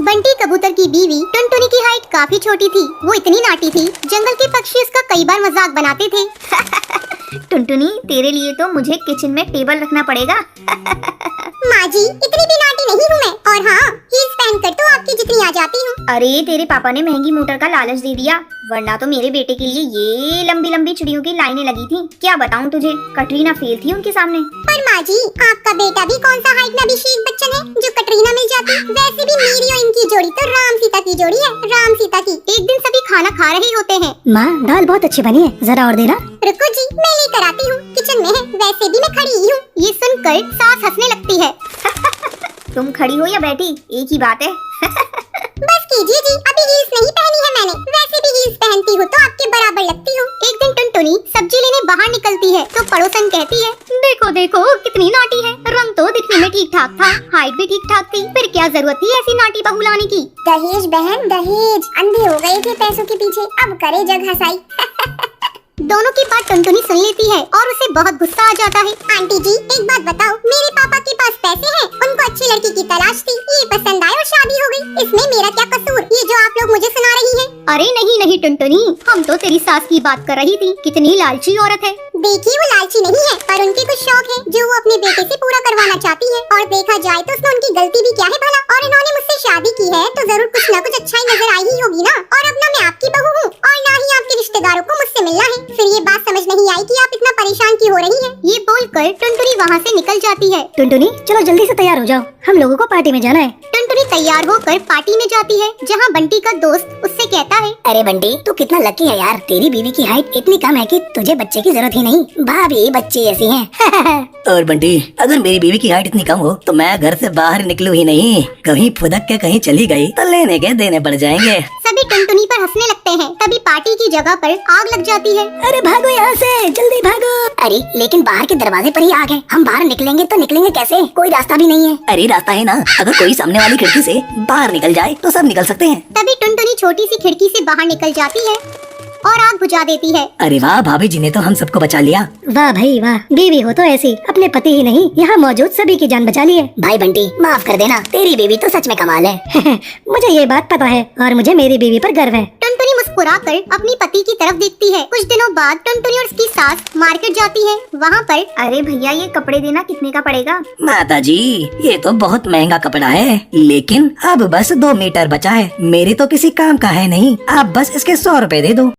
बंटी कबूतर की बीवी टुनटुनी की हाइट काफी छोटी थी। वो इतनी नाटी थी, जंगल के पक्षी उसका कई बार मजाक बनाते थे। टुनटुनी, तेरे लिए तो मुझे किचन में टेबल रखना पड़ेगा। माँ जी, इतनी भी नाटी नहीं हूँ मैं, और हाँ, हील्स पहनकर तो आपकी जितनी आ जाती हूँ। अरे तेरे पापा ने महंगी मोटर का लालच दे दिया, वरना तो मेरे बेटे के लिए ये लंबी लंबी चिड़ियों की लाइनें लगी थी। क्या बताऊँ तुझे, कटरीना फेल थी उनके सामने। पर माँ जी, आपका बेटा भी कौन सा हाइट में अभिषेक बच्चन है जो कटरीना मिल जाती। वैसे भी मेरी और इनकी जोड़ी तो राम सीता की जोड़ी है, राम सीता की। एक दिन सभी खाना खा रहे होते हैं। माँ, दाल बहुत अच्छी बनी है, जरा और देना। रुको जी, मैं लेकर आती हूँ, किचन में है, वैसे भी मैं खड़ी ही हूँ। ये सुनकर सास हंसने लगती है। तुम खड़ी हो या बैठी, एक ही बात है। बस कीजिए जी, अभी हील्स नहीं पहनी है मैंने, वैसे भी हील्स पहनती हूँ तो आपके बराबर लगती हूँ। एक दिन टुनटुनी सब्जी लेने बाहर निकलती है तो पड़ोसन कहती है, देखो देखो कितनी नाटी है। रंग तो दिखने में ठीक ठाक था, हाइट भी ठीक ठाक थी, फिर क्या जरूरत थी ऐसी नाटी बहू लाने की। दहेज बहन दहेज, अंधे हो गए थे पैसों के पीछे, अब करे जग हंसाई। दोनों की बात टुनटुनी सुन लेती है और उसे बहुत गुस्सा आ जाता है। आंटी जी, एक बात बताओ, मेरे पापा के पास पैसे हैं, उनको अच्छी लड़की की तलाश थी, ये पसंद आए और शादी हो गई, इसमें मेरा क्या कसूर, ये जो आप लोग मुझे सुना रही हैं? अरे नहीं नहीं टुनटुनी, हम तो तेरी सास की बात कर रही थी, कितनी लालची औरत है। देखिए, वो लालची नहीं है, पर उनके कुछ शौक है जो वो अपने बेटे से पूरा करवाना चाहती है, और देखा जाए तो उसमें उनकी गलती भी क्या है भला। और इन्होंने मुझसे शादी की है तो जरूर कुछ न कुछ अच्छाई नजर आई ही होगी ना। और अब ना मैं आपकी बहू हूँ और ना ही आपके रिश्तेदारों को मुझसे मिलना है। फिर ये बात समझ नहीं आई कि आप इतना परेशान क्यों हो रही हैं। ये बोलकर टुनटुनी वहाँ से निकल जाती है। टुनटुनी, चलो जल्दी से तैयार हो जाओ, हम लोगों को पार्टी में जाना है। टुनटुनी तैयार होकर पार्टी में जाती है, जहाँ बंटी का दोस्त उससे कहता है, अरे बंटी, तू कितना लकी है यार, तेरी बीवी की हाइट इतनी कम है कि तुझे बच्चे की जरूरत ही नहीं, भाभी बच्ची ऐसी है। और बंटी, अगर मेरी बीवी की हाइट इतनी कम हो तो मैं घर से बाहर निकलूं ही नहीं, कहीं फुदक के कहीं चली गई तो लेने के देने पड़ जाएंगे। सभी टुनटुनी पर हंसने लगते हैं। तभी पार्टी की जगह पर आग लग जाती है। अरे भागो यहाँ से, जल्दी भागो। अरे लेकिन बाहर के दरवाजे पर ही आग है, हम बाहर निकलेंगे तो निकलेंगे कैसे, कोई रास्ता भी नहीं है। अरे रास्ता है ना, अगर कोई सामने वाली खिड़की से बाहर निकल जाए तो सब निकल सकते हैं। तभी टुनटुनी छोटी सी खिड़की से बाहर निकल जाती है और आग बुझा देती है। अरे वाह, भाभी जी ने तो हम सबको बचा लिया। वाह भाई वाह, बीवी हो तो ऐसी, अपने पति ही नहीं यहाँ मौजूद सभी की जान बचा ली है। भाई बंटी, माफ कर देना, तेरी बीवी तो सच में कमाल है। मुझे ये बात पता है और मुझे मेरी बीवी पर गर्व है। टुनटुनी मुस्कुराकर अपनी पति की तरफ देखती है। कुछ दिनों बाद टुनटुनी और उसकी सास मार्केट जाती है। वहाँ पर, अरे भैया, ये कपड़े देना कितने का पड़ेगा? माता जी, ये तो बहुत महंगा कपड़ा है, लेकिन अब बस 2 मीटर बचा है, मेरे तो किसी काम का है नहीं, आप बस इसके 100 रुपए दे दो।